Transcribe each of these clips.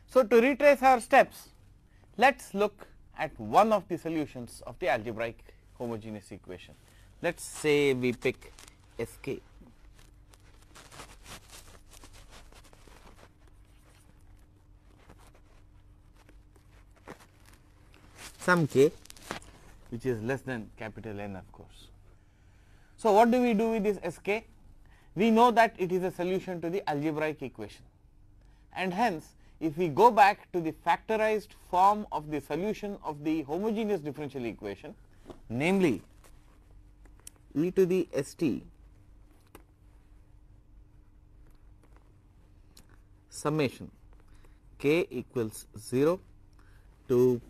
So, to retrace our steps, let us look at one of the solutions of the algebraic homogeneous equation. Let us say we pick Sk. Some k which is less than capital N, of course. So, what do we do with this Sk? We know that it is a solution to the algebraic equation, and hence if we go back to the factorized form of the solution of the homogeneous differential equation, namely e to the st summation k equals 0 to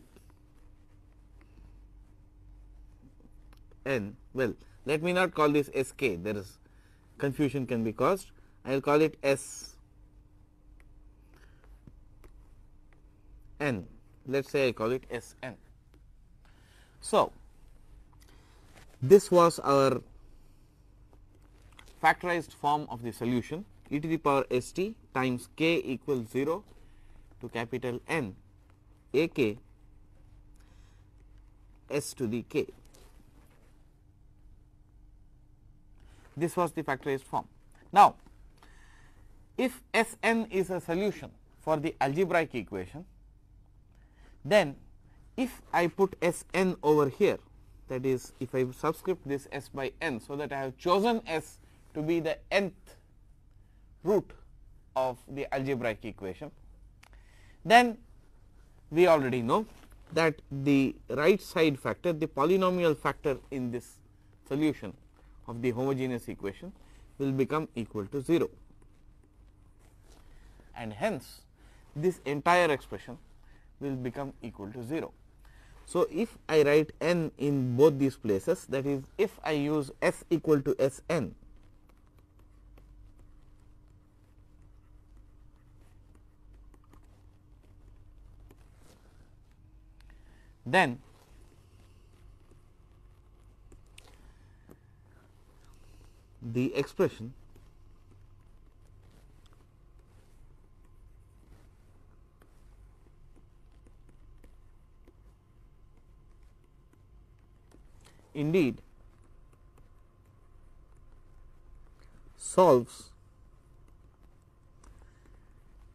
n. Well, let me not call this Sk, there is confusion can be caused. I will call it S n. Let us say I call it S n. So, this was our factorized form of the solution, e to the power st times k equals 0 to capital N a k s to the k. This was the factorized form. Now, if S n is a solution for the algebraic equation, then if I put S n over here, that is, if I subscript this S by n, so that I have chosen S to be the nth root of the algebraic equation, then we already know that the right side factor, the polynomial factor in this solution of the homogeneous equation, will become equal to 0, and hence this entire expression will become equal to 0. So, if I write n in both these places, that is, if I use S equal to S n, then the expression indeed solves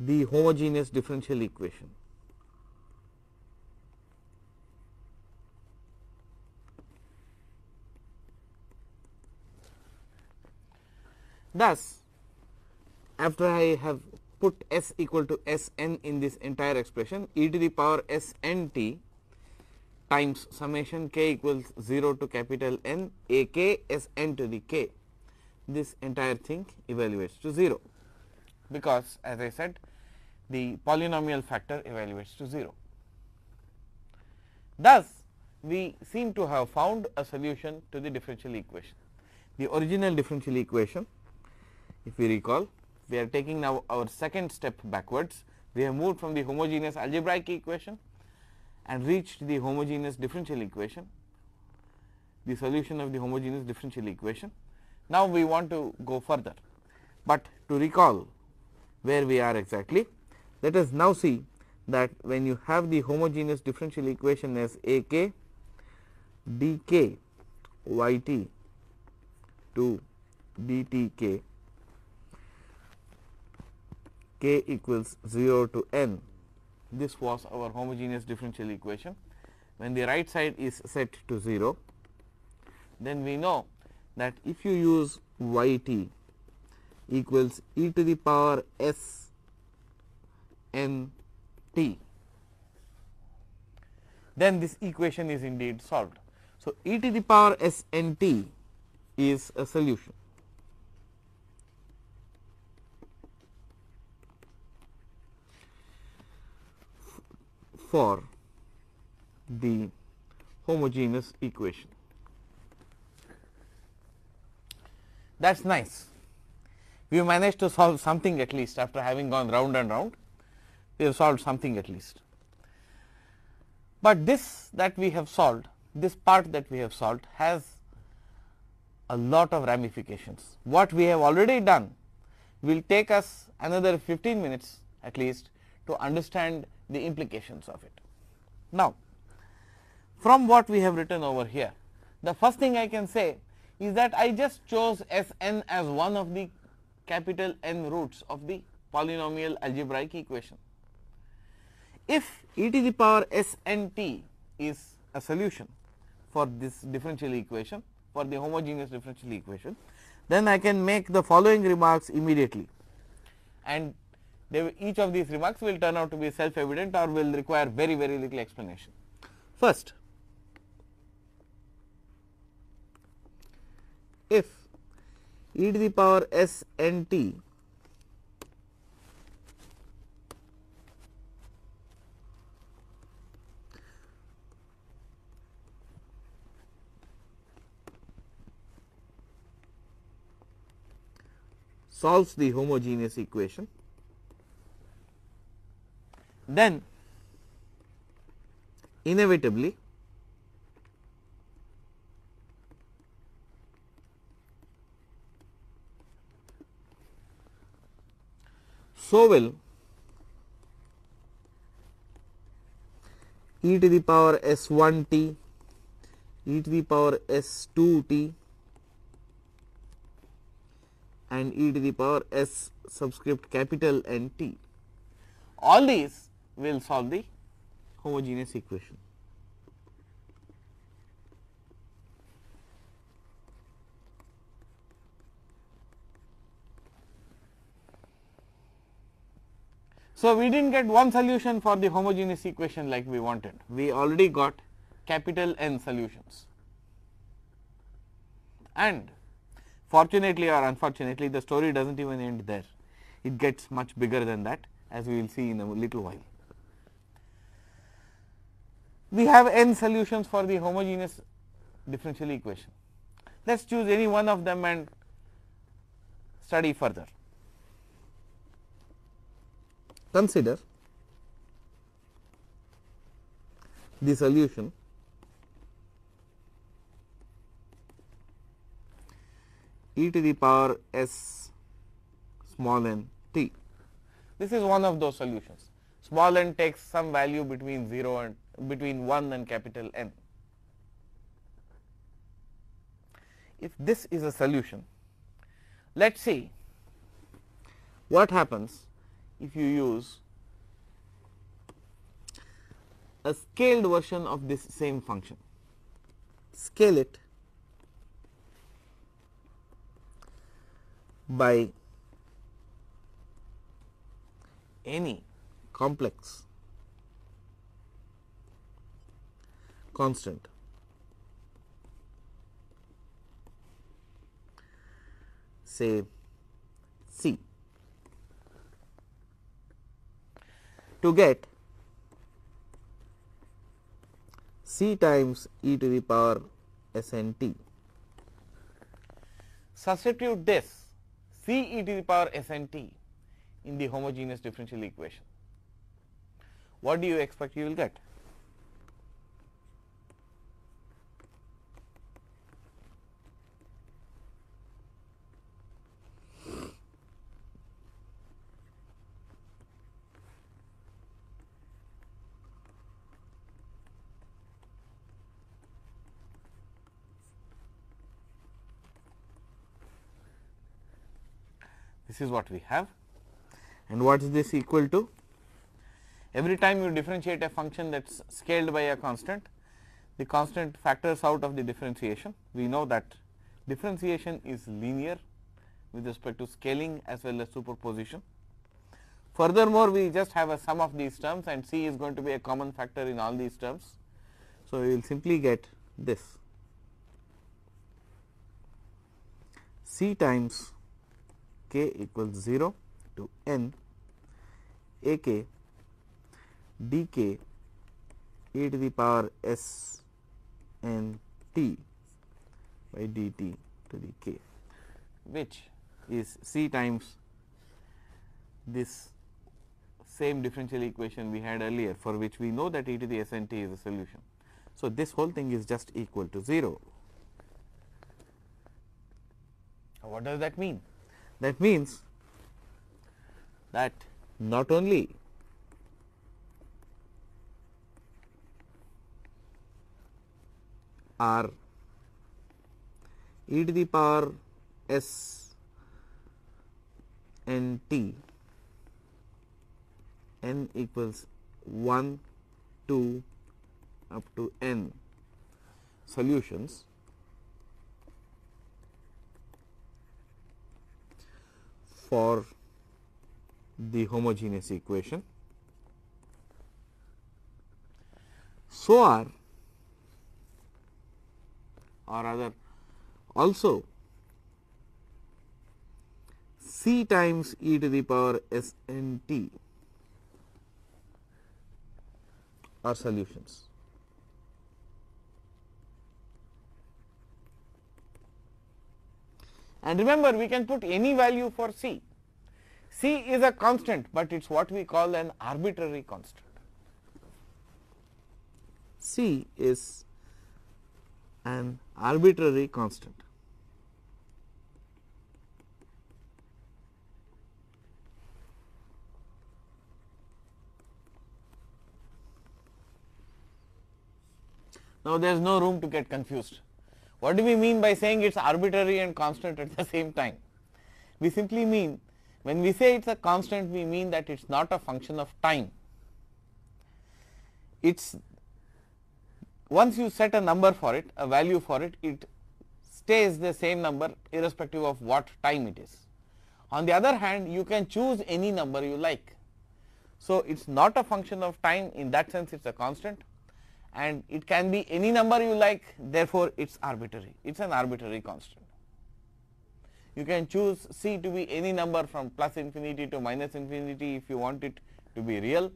the homogeneous differential equation. Thus, after I have put S equal to S n in this entire expression, e to the power S n t times summation k equals 0 to capital N a k S n to the k, this entire thing evaluates to 0, because as I said, the polynomial factor evaluates to 0. Thus, we seem to have found a solution to the differential equation. The original differential equation, if we recall, we are taking now our second step backwards. We have moved from the homogeneous algebraic equation and reached the homogeneous differential equation, the solution of the homogeneous differential equation. Now, we want to go further, but to recall where we are exactly, let us now see that when you have the homogeneous differential equation as a k dk y t to dt k, k equals 0 to n, this was our homogeneous differential equation. When the right side is set to 0, then we know that if you use y t equals e to the power s n t, then this equation is indeed solved. So, e to the power s n t is a solution. For the homogeneous equation. That is nice. We have managed to solve something at least after having gone round and round. We have solved something at least. But this that we have solved, this part that we have solved has a lot of ramifications. What we have already done will take us another 15 minutes at least to understand the implications of it. Now, from what we have written over here, the first thing I can say is that I just chose S n as one of the capital N roots of the polynomial algebraic equation. If e to the power S n t is a solution for this differential equation, for the homogeneous differential equation, then I can make the following remarks immediately, and each of these remarks will turn out to be self evident or will require very little explanation. First, if e to the power S n t solves the homogeneous equation, then inevitably so will e to the power S 1 t, e to the power S 2 t and e to the power S subscript capital N t. All these will solve the homogeneous equation. So, we did not get one solution for the homogeneous equation like we wanted, we already got capital N solutions, and fortunately or unfortunately the story does not even end there, it gets much bigger than that, as we will see in a little while. We have n solutions for the homogeneous differential equation. Let us choose any one of them and study further. Consider the solution e to the power S small n t. This is one of those solutions. Small n takes some value between 0 and between 1 and capital N. If this is a solution, let us see what happens if you use a scaled version of this same function. Scale it by any complex constant say C to get C times e to the power S n t. Substitute this C e to the power S n t in the homogeneous differential equation. What do you expect you will get? This is what we have, and what is this equal to? Every time you differentiate a function that is scaled by a constant, the constant factors out of the differentiation. We know that differentiation is linear with respect to scaling as well as superposition. Furthermore, we just have a sum of these terms, and C is going to be a common factor in all these terms. So, we will simply get this C times k equals 0 to n a k d k e to the power S n t by d t to the k, which is C times this same differential equation we had earlier, for which we know that e to the S n t is a solution. So, this whole thing is just equal to 0. What does that mean? That means that not only are e to the power s n t, n equals 1, 2 up to n solutions for the homogeneous equation, so are, or rather also c times e to the power s n t are solutions. And remember, we can put any value for c. C is a constant, but it is what we call an arbitrary constant. C is an arbitrary constant. Now, there is no room to get confused. What do we mean by saying it is arbitrary and constant at the same time? We simply mean, when we say it is a constant, we mean that it is not a function of time. It's once you set a number for it, a value for it, it stays the same number irrespective of what time it is. On the other hand, you can choose any number you like. So, it is not a function of time, in that sense it is a constant, and it can be any number you like, therefore it is arbitrary, it is an arbitrary constant. You can choose c to be any number from plus infinity to minus infinity if you want it to be real.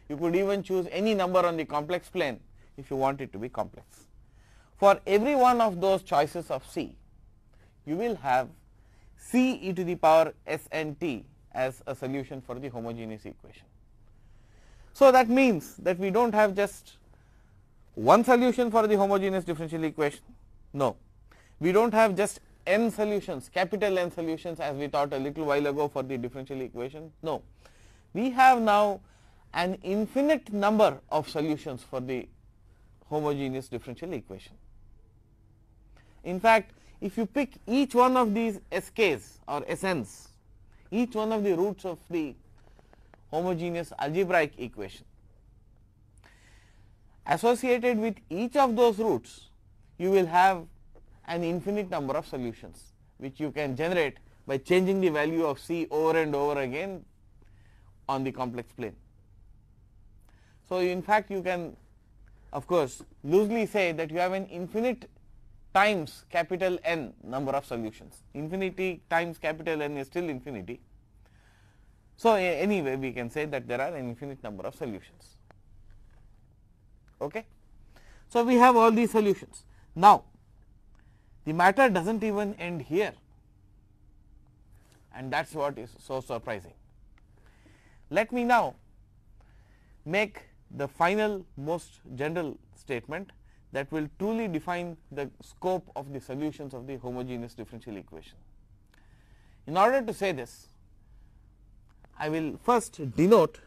You could even choose any number on the complex plane if you want it to be complex. For every one of those choices of c, you will have c e to the power s n t as a solution for the homogeneous equation. So, that means that we do not have just one solution for the homogeneous differential equation. No, we do not have just n solutions, capital N solutions, as we thought a little while ago for the differential equation. No, we have now an infinite number of solutions for the homogeneous differential equation. In fact, if you pick each one of these SKs or SNs, each one of the roots of the homogeneous algebraic equation, associated with each of those roots, you will have an infinite number of solutions, which you can generate by changing the value of c over and over again on the complex plane. So, in fact, you can of course loosely say that you have an infinite times capital N number of solutions. Infinity times capital N is still infinity. So, anyway we can say that there are an infinite number of solutions. Okay. So, we have all these solutions. Now, the matter does not even end here, and that is what is so surprising. Let me now make the final most general statement that will truly define the scope of the solutions of the homogeneous differential equation. In order to say this, I will first denote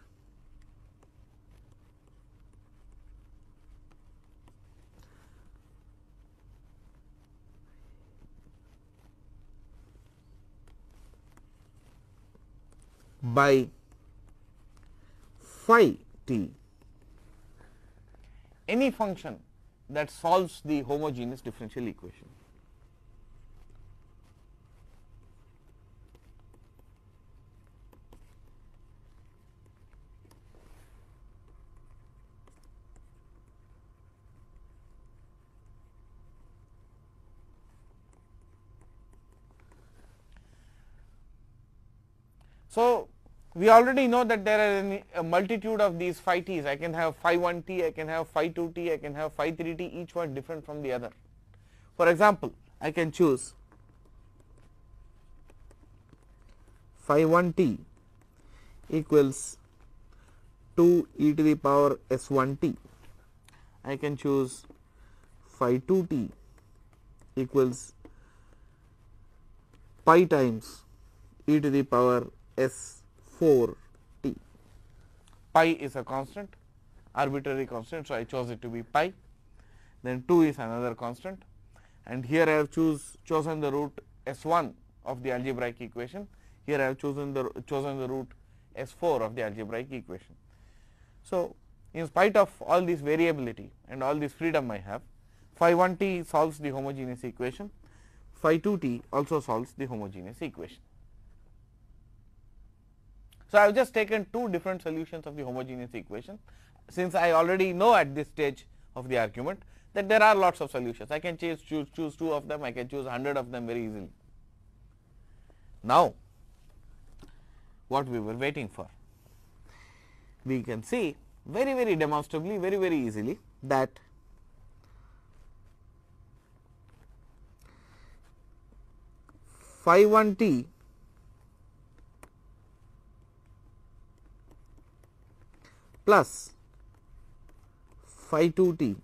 by phi t any function that solves the homogeneous differential equation. So, we already know that there are a multitude of these phi t's. I can have phi 1 t, I can have phi 2 t, I can have phi 3 t, each one different from the other. For example, I can choose phi 1 t equals 2 e to the power s 1 t. I can choose phi 2 t equals pi times e to the power s 4 t. Pi is a constant, arbitrary constant, so I chose it to be pi. then 2 is another constant, and here I have chosen the root S1 of the algebraic equation. Here I have chosen the root S4 of the algebraic equation. So, in spite of all this variability and all this freedom I have, phi 1 t solves the homogeneous equation, phi 2 t also solves the homogeneous equation. So, I have just taken two different solutions of the homogeneous equation, since I already know at this stage of the argument that there are lots of solutions. I can choose 2 of them, I can choose 100 of them very easily. Now, what we were waiting for, we can see very demonstrably, very easily that phi 1 t plus phi 2 t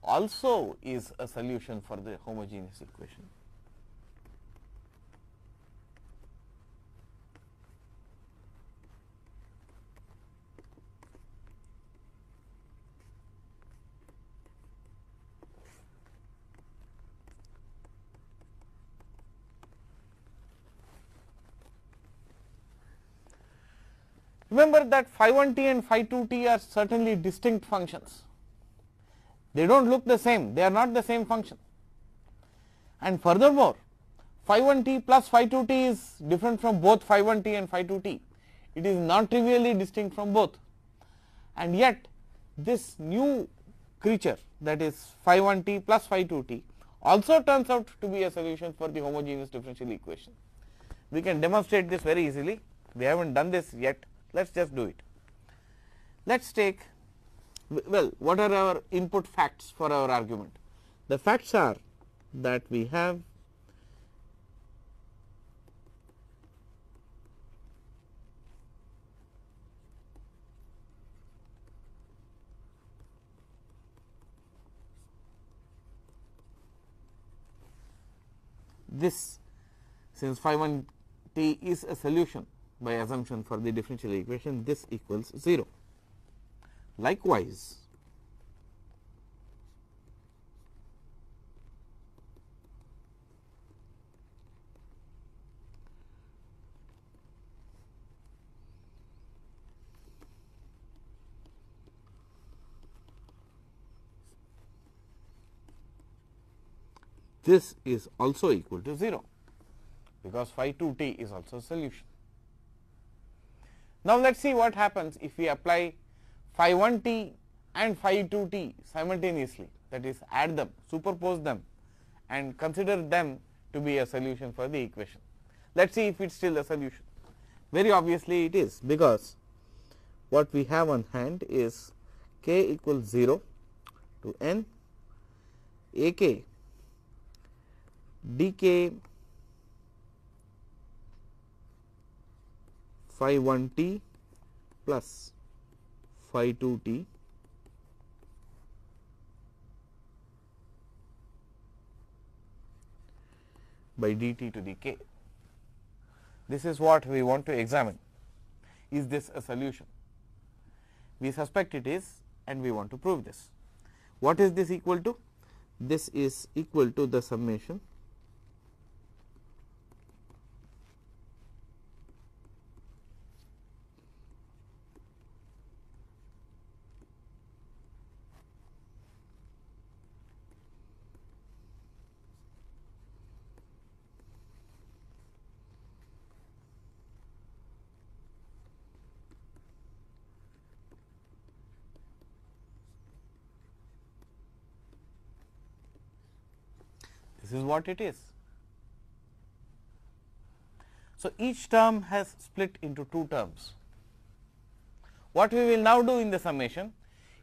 also is a solution for the homogeneous equation. Remember that phi 1 t and phi 2 t are certainly distinct functions. They do not look the same, they are not the same function. And furthermore, phi 1 t plus phi 2 t is different from both phi 1 t and phi 2 t. It is not trivially distinct from both. And yet, this new creature, that is phi 1 t plus phi 2 t, also turns out to be a solution for the homogeneous differential equation. We can demonstrate this very easily. We have not done this yet. Let us just do it. Let us take, well, what are our input facts for our argument? The facts are that we have this, since phi 1 t is a solution by assumption for the differential equation, this equals 0. Likewise, this is also equal to 0, because phi 2 t is also a solution. Now, let us see what happens if we apply phi 1 t and phi 2 t simultaneously, that is, add them, superpose them and consider them to be a solution for the equation. Let us see if it is still a solution. Very obviously, it is, because what we have on hand is k equals 0 to n a k d k phi 1 t plus phi 2 t by dt to the k. This is what we want to examine. Is this a solution? We suspect it is, and we want to prove this. What is this equal to? This is equal to the summation This is what it is. So, each term has split into two terms. What we will now do in the summation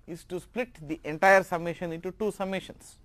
is to split the entire summation into two summations.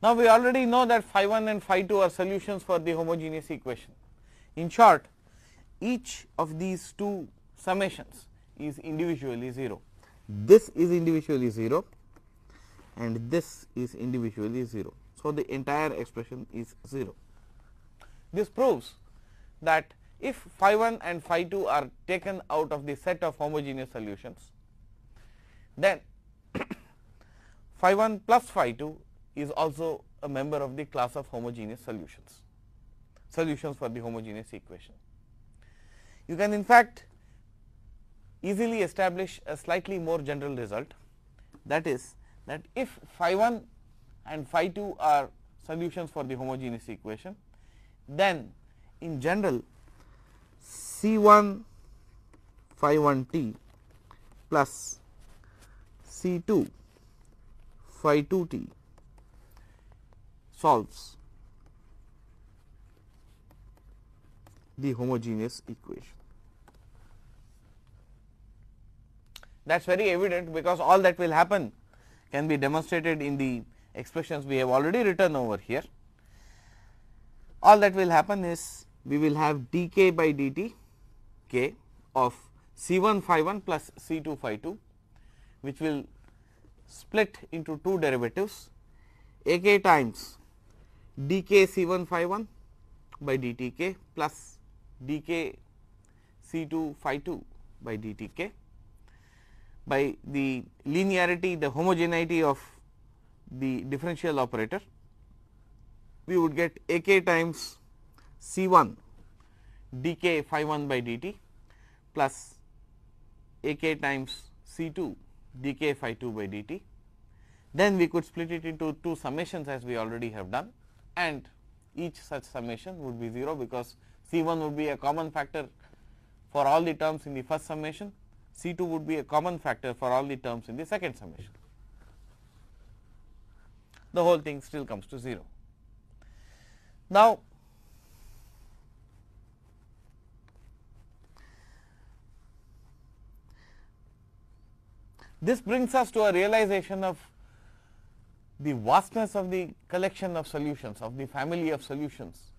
Now, we already know that phi 1 and phi 2 are solutions for the homogeneous equation. In short, each of these two summations is individually 0. This is individually 0 and this is individually 0. So, the entire expression is 0. This proves that if phi 1 and phi 2 are taken out of the set of homogeneous solutions, then phi 1 plus phi 2 is also a member of the class of homogeneous solutions for the homogeneous equation. You can in fact easily establish a slightly more general result, that is that if phi 1 and phi 2 are solutions for the homogeneous equation, then in general C 1 phi 1 t plus C 2 phi 2 t solves the homogeneous equation. That is very evident, because all that will happen can be demonstrated in the expressions we have already written over here. All that will happen is we will have dk by dt k of C 1 phi 1 plus C 2 phi 2, which will split into two derivatives, a k times dk C 1 phi 1 by dt k plus dk C 2 phi 2 by dt k. By the linearity, the homogeneity of the differential operator, we would get a k times C 1 dk phi 1 by dt plus a k times C 2 dk phi 2 by dt. Then we could split it into two summations, as we already have done, and each such summation would be 0, because C 1 would be a common factor for all the terms in the first summation, C 2 would be a common factor for all the terms in the second summation. The whole thing still comes to 0. Now, this brings us to a realization of the vastness of the collection of solutions, of the family of solutions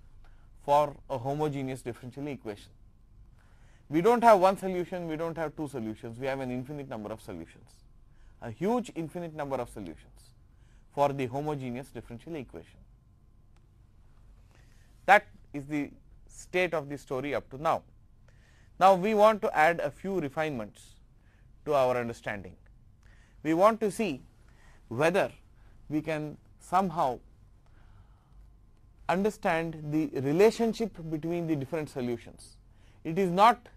for a homogeneous differential equation. We do not have one solution, we do not have two solutions, we have an infinite number of solutions, a huge infinite number of solutions for the homogeneous differential equation. That is the state of the story up to now. Now, we want to add a few refinements to our understanding. We want to see whether we can somehow understand the relationship between the different solutions. It is not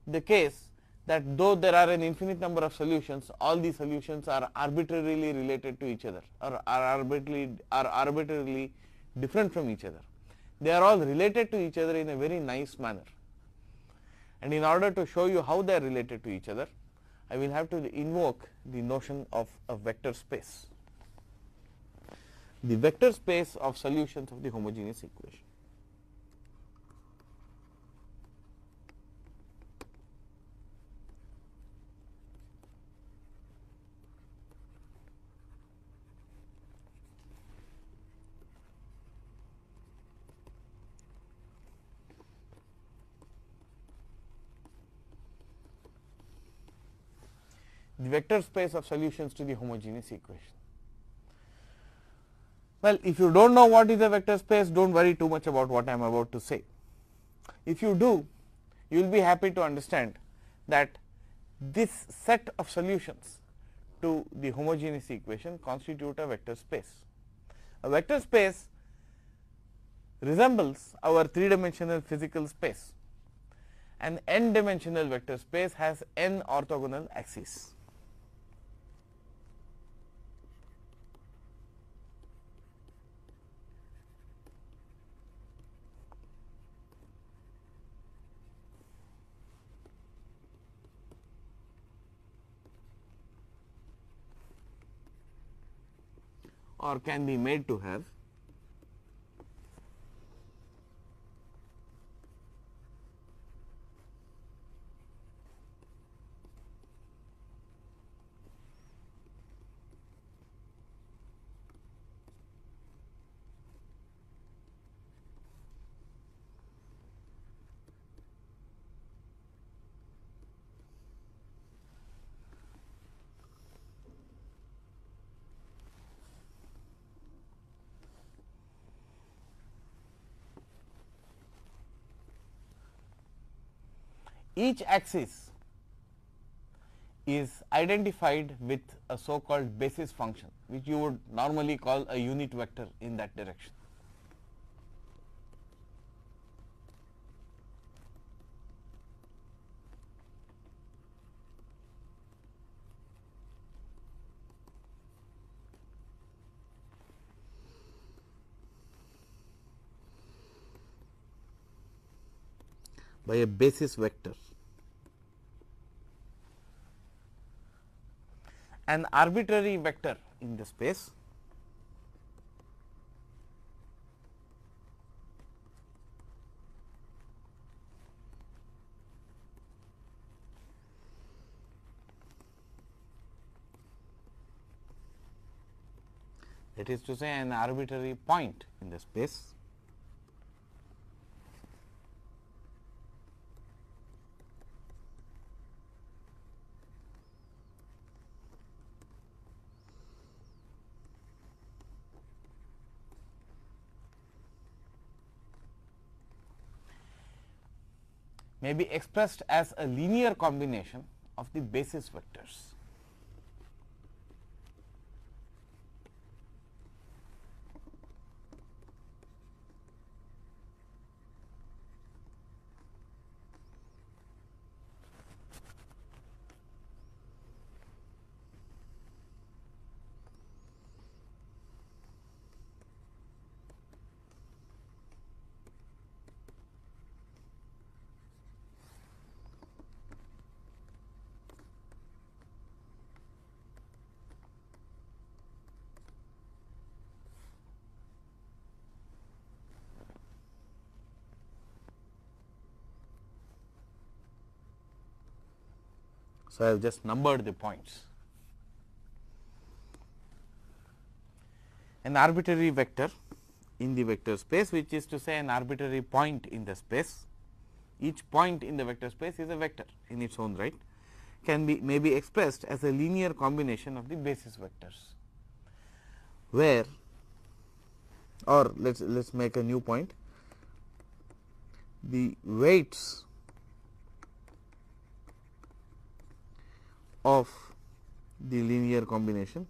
the case that though there are an infinite number of solutions, all the solutions are arbitrarily related to each other, or are arbitrarily different from each other. They are all related to each other in a very nice manner. And in order to show you how they are related to each other, I will have to invoke the notion of a vector space, the vector space of solutions of the homogeneous equation. The vector space of solutions to the homogeneous equation. Well, if you do not know what is a vector space, do not worry too much about what I am about to say. If you do, you will be happy to understand that this set of solutions to the homogeneous equation constitute a vector space. A vector space resembles our 3-dimensional physical space. An n-dimensional vector space has n orthogonal axes. Or can be made to have each axis is identified with a so called basis function, which you would normally call a unit vector in that direction. By a basis vector. An arbitrary vector in the space that is to say an arbitrary point in the space may be expressed as a linear combination of the basis vectors. So, I have just numbered the points. An arbitrary vector in the vector space, which is to say an arbitrary point in the space. Each point in the vector space is a vector in its own right, may be expressed as a linear combination of the basis vectors, where, or let's make a new point, the weights of the linear combination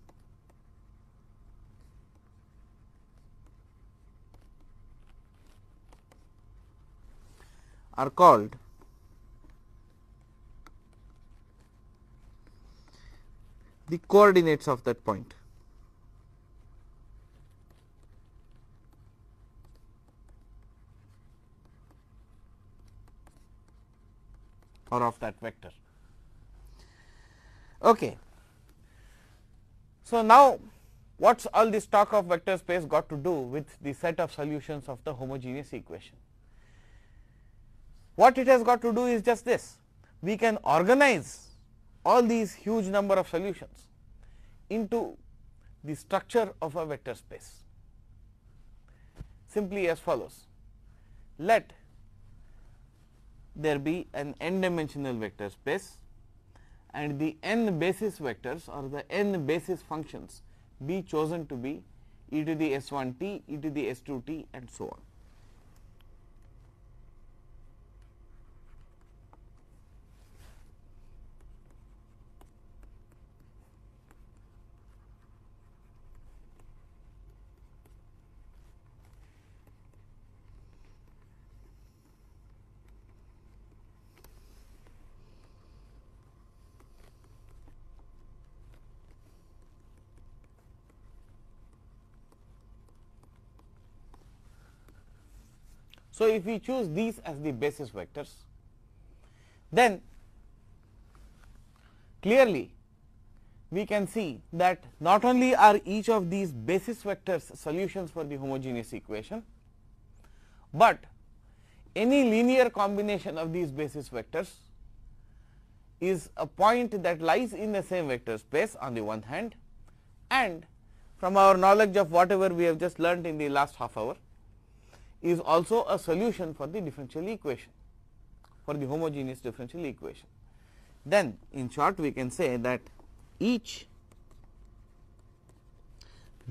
are called the coordinates of that point. Or of that vector. Okay. So, now what is all this talk of vector space got to do with the set of solutions of the homogeneous equation? What it has got to do is just this: we can organize all these huge number of solutions into the structure of a vector space simply as follows. Let there be an n dimensional vector space and the n basis vectors or the n basis functions be chosen to be e to the s1 t, e to the s2 t and so on. So, if we choose these as the basis vectors, then clearly we can see that not only are each of these basis vectors solutions for the homogeneous equation, but any linear combination of these basis vectors is a point that lies in the same vector space on the one hand, and from our knowledge of whatever we have just learnt in the last half hour, is also a solution for the differential equation, for the homogeneous differential equation. Then in short we can say that each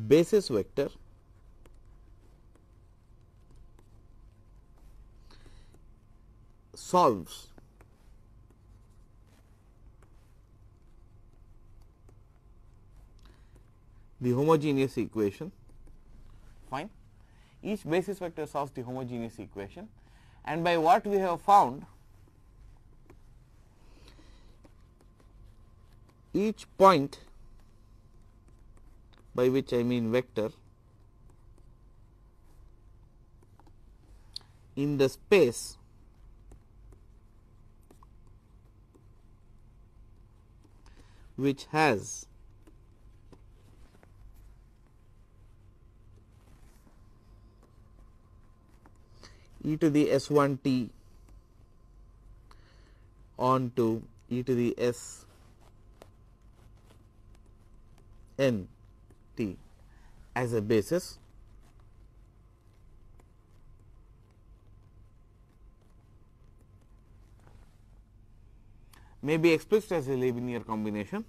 basis vector solves the homogeneous equation. Fine. Each basis vector solves the homogeneous equation, and by what we have found, each point, by which I mean vector, in the space which has e to the s1 t on to e to the s n t as a basis, may be expressed as a linear combination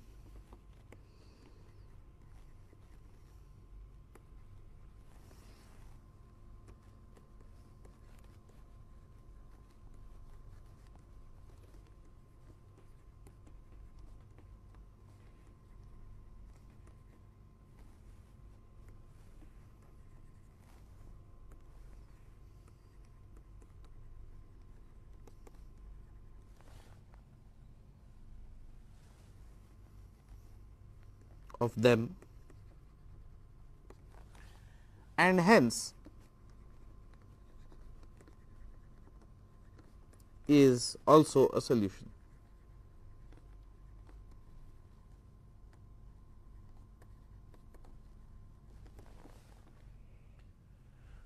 of them, and hence is also a solution.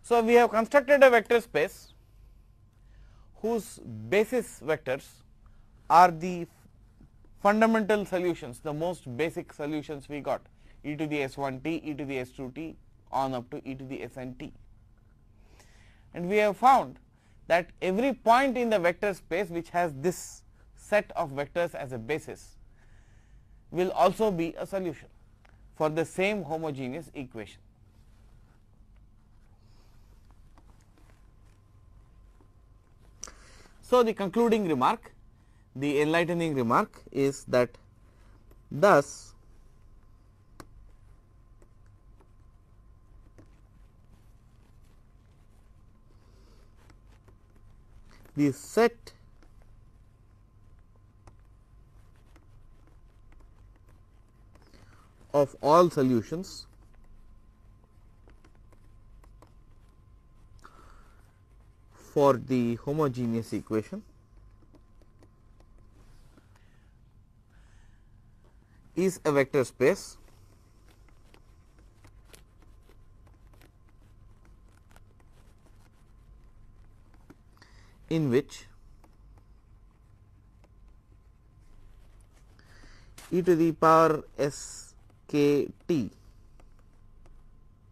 So, we have constructed a vector space whose basis vectors are the fundamental solutions, the most basic solutions we got, e to the s1 t, e to the s2 t on up to e to the sn t. And we have found that every point in the vector space which has this set of vectors as a basis will also be a solution for the same homogeneous equation. So, the concluding remark, the enlightening remark is that thus the set of all solutions for the homogeneous equation is a vector space in which e to the power s k t,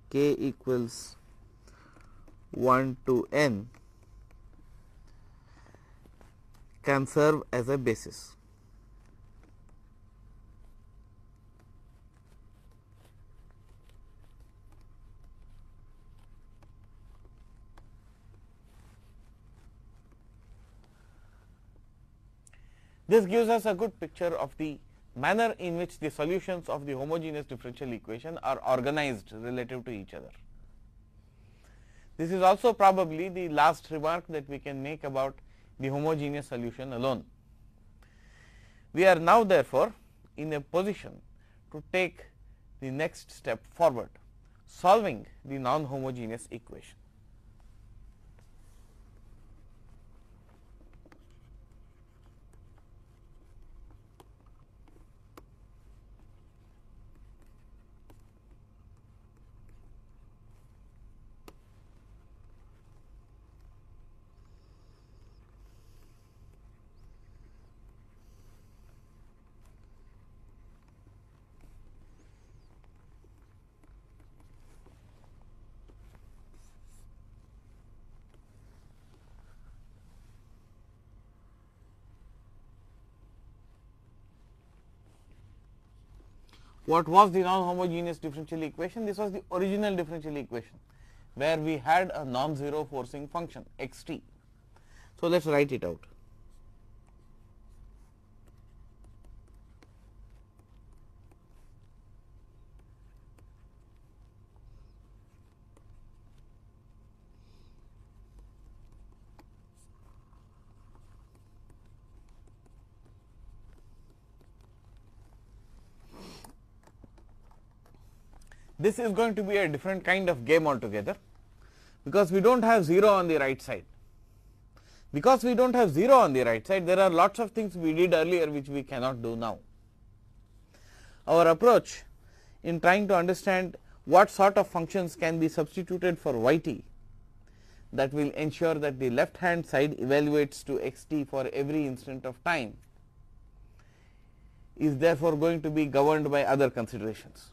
k equals 1 to n, can serve as a basis. This gives us a good picture of the manner in which the solutions of the homogeneous differential equation are organized relative to each other. This is also probably the last remark that we can make about the homogeneous solution alone. We are now therefore in a position to take the next step forward, solving the non-homogeneous equation. What was the non-homogeneous differential equation? This was the original differential equation, where we had a non-zero forcing function x t. So, let us write it out. this is going to be a different kind of game altogether, because we do not have 0 on the right side. Because we do not have 0 on the right side, there are lots of things we did earlier which we cannot do now. Our approach in trying to understand what sort of functions can be substituted for yt that will ensure that the left hand side evaluates to xt for every instant of time is therefore going to be governed by other considerations.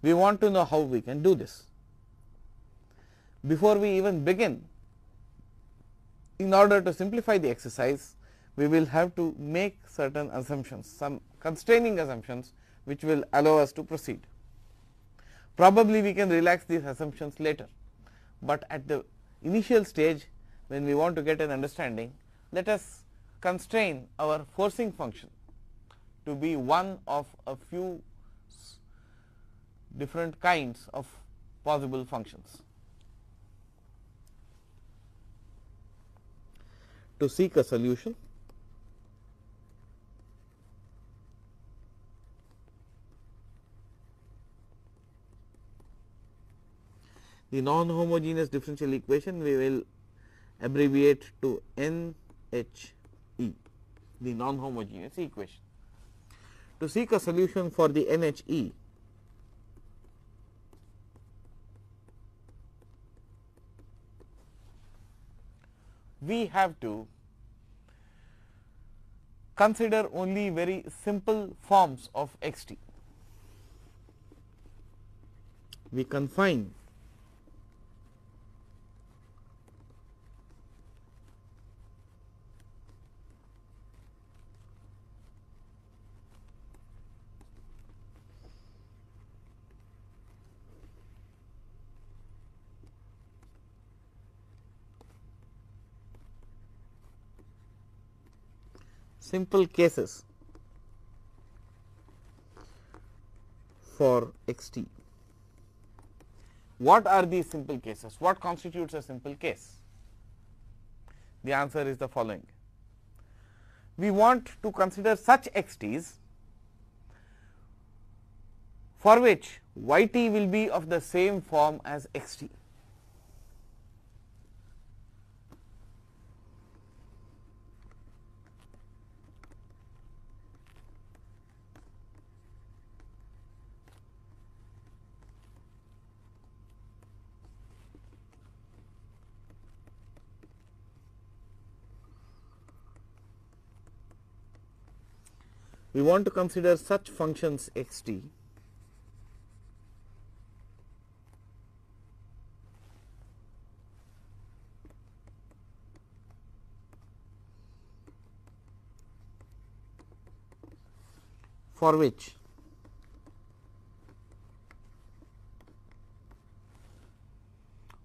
We want to know how we can do this. Before we even begin, in order to simplify the exercise, we will have to make certain assumptions, some constraining assumptions which will allow us to proceed. Probably we can relax these assumptions later, but at the initial stage when we want to get an understanding, let us constrain our forcing function to be one of a few different kinds of possible functions. To seek a solution, the non-homogeneous differential equation we will abbreviate to NHE, the non-homogeneous equation. To seek a solution for the NHE, we have to consider only very simple forms of xt. We confine simple cases for xt. What are these simple cases? What constitutes a simple case? The answer is the following. We want to consider such xt's for which yt will be of the same form as xt. We want to consider such functions xt for which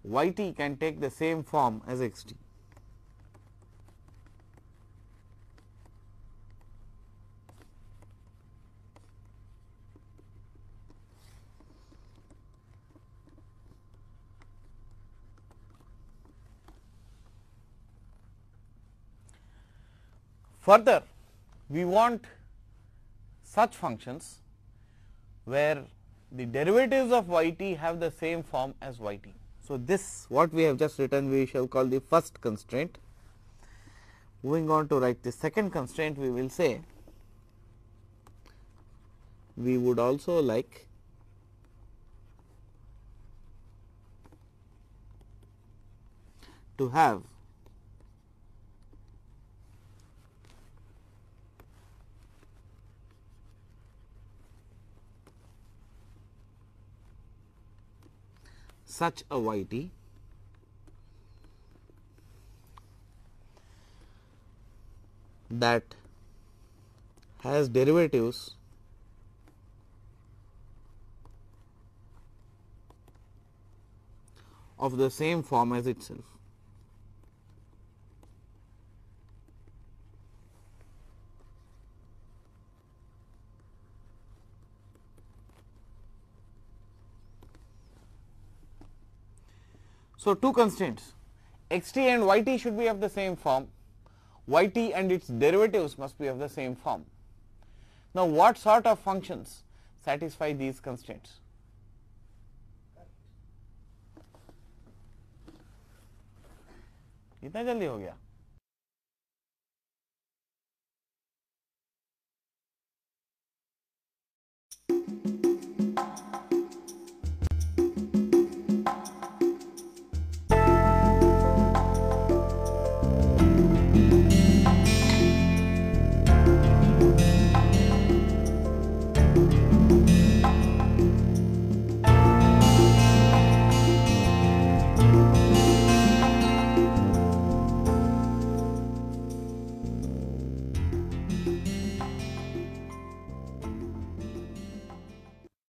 yt can take the same form as xt. Further, we want such functions where the derivatives of yt have the same form as yt. So, this what we have just written we shall call the first constraint. Moving on to write the second constraint, we will say we would also like to have such a yt that has derivatives of the same form as itself. So, two constraints, xt and yt should be of the same form, yt and its derivatives must be of the same form. Now, what sort of functions satisfy these constraints? इतना जल्दी हो गया?